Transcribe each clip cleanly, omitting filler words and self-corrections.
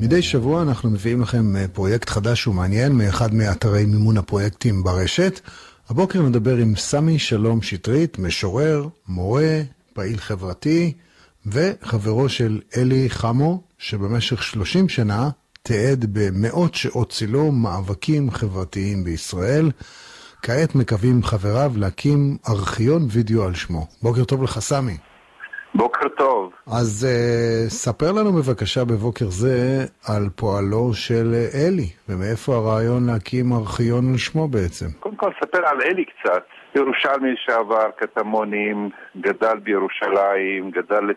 מדי שבוע אנחנו מביאים לכם פרויקט חדש ומעניין מאחד מאתרי מימון הפרויקטים ברשת. הבוקר נדבר עם סמי שלום שטרית, משורר, מורה, פעיל חברתי וחברו של אלי חמו, שבמשך 30 שנה תיעד במאות שעות צילום מאבקים חברתיים בישראל. כעת מקווים חבריו להקים ארכיון וידאו על שמו. בוקר טוב לך סמי. בוקר טוב. אז ספר לנו בבקשה בבוקר זה על פועלו של אלי, ומאיפה הרעיון להקים ארכיון על שמו בעצם. קודם כל ספר על אלי קצת. ירושלמי שעבר קטמונים, גדל בירושלים, גדל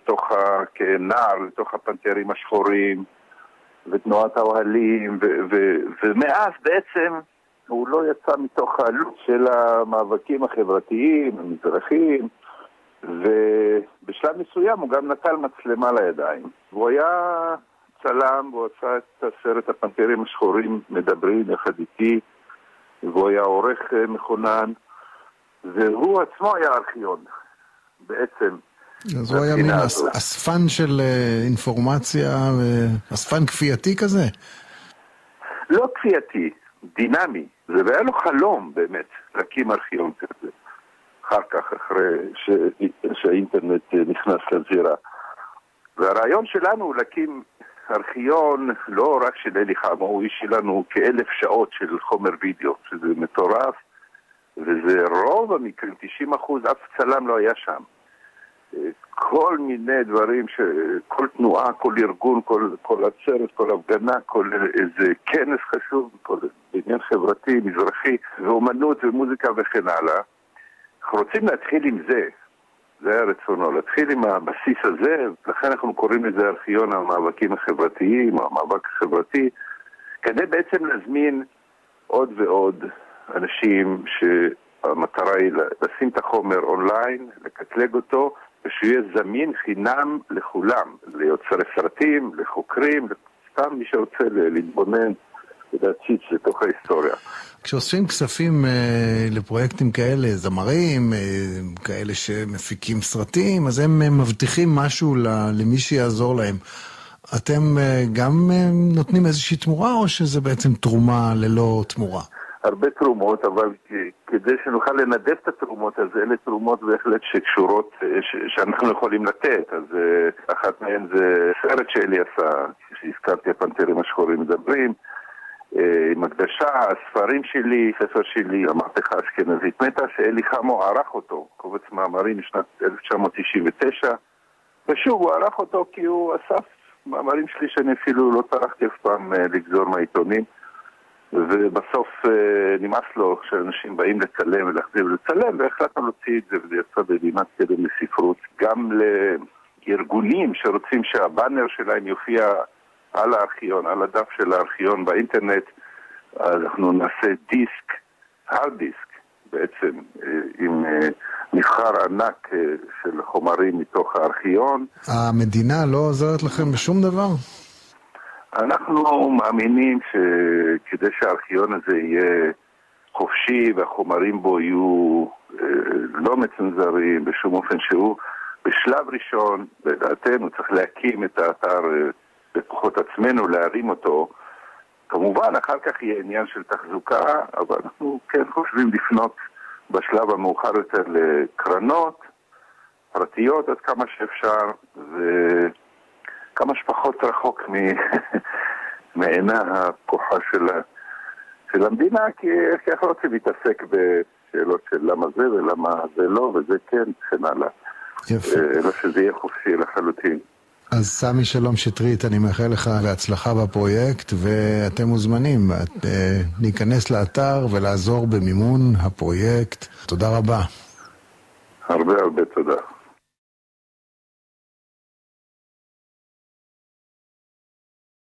כנער לתוך הפנתרים השחורים ותנועת האוהלים, ומאז בעצם הוא לא יצא מתוך הלופ של המאבקים החברתיים, המזרחיים, ובשלב מסוים הוא גם נטל מצלמה לידיים. הוא היה צלם, והוא עשה את הסרט הפנתרים השחורים מדברים יחד איתי, והוא היה עורך מכונן, והוא עצמו היה ארכיון בעצם. אז הוא היה מין אספן של אינפורמציה, אספן כפייתי כזה? לא כפייתי, דינמי. זה היה לו חלום באמת להקים ארכיון כזה. אחר כך, אחרי שהאינטרנט נכנס לזירה. והרעיון שלנו הוא להקים ארכיון לא רק של אלי חמו, הוא איש שלנו כ1,000 שעות של חומר וידאו, שזה מטורף, וזה רוב המקרים, 90%, אף צלם לא היה שם. כל מיני דברים, כל תנועה, כל ארגון, כל עצרת, כל הפגנה, כל איזה כנס חשוב, כל עניין חברתי, מזרחי, ואומנות ומוזיקה וכן הלאה. אנחנו רוצים להתחיל עם זה, זה היה רצונו, להתחיל עם הבסיס הזה, לכן אנחנו קוראים לזה ארכיון המאבקים החברתיים, המאבק החברתי, כדי בעצם להזמין עוד ועוד אנשים שהמטרה היא לשים את החומר אונליין, לקטלג אותו, ושיהיה זמין חינם לכולם, ליוצרי סרטים, לחוקרים, סתם מי שרוצה להתבונן ולהציץ לתוך ההיסטוריה. כשאוספים כספים לפרויקטים כאלה, זמרים, כאלה שמפיקים סרטים, אז הם מבטיחים משהו למי שיעזור להם. אתם גם נותנים איזושהי תמורה, או שזה בעצם תרומה ללא תמורה? הרבה תרומות, אבל כדי שנוכל לנדב את התרומות, אז אלה תרומות בהחלט שקשורות, שאנחנו יכולים לתת. אז אחת מהן זה סרט שאלי עשה, שהזכרתי, הפנתרים השחורים מדברים, עם הקדשה, הספרים שלי, ספר שלי, המהפכה האשכנזית מתה, שאלי חמו ערך אותו, קובץ מאמרים משנת 1999, ושוב הוא ערך אותו כי הוא אסף מאמרים שלי שאני אפילו לא טרחתי אף פעם לגזור מהעיתונים, ובסוף נמאס לו שאנשים באים לצלם ולהחזיר לצלם, והחלטנו להוציא את זה, וזה יצא בבימת קדם לספרות, גם לארגונים שרוצים שהבאנר שלהם יופיע על הארכיון, על הדף של הארכיון באינטרנט. אנחנו נעשה דיסק, הרד דיסק בעצם, עם נבחר ענק של חומרים מתוך הארכיון. המדינה לא עוזרת לכם בשום דבר? אנחנו מאמינים שכדי שהארכיון הזה יהיה חופשי והחומרים בו יהיו לא מצנזרים בשום אופן שהוא, בשלב ראשון, לדעתנו, צריך להקים את האתר בכוחות עצמנו, להרים אותו. כמובן, אחר כך יהיה עניין של תחזוקה, אבל אנחנו כן חושבים לפנות בשלב המאוחר יותר לקרנות פרטיות עד כמה שאפשר, וכמה שפחות רחוק מעינה הכוחה של המדינה, כי אנחנו רוצים להתעסק בשאלות של למה זה ולמה זה לא, וזה כן, וכן הלאה. יפה. אלא שזה יהיה חופשי לחלוטין. אז סמי שלום שטרית, אני מאחל לך להצלחה בפרויקט, ואתם מוזמנים להיכנס לאתר ולעזור במימון הפרויקט. תודה רבה. הרבה תודה.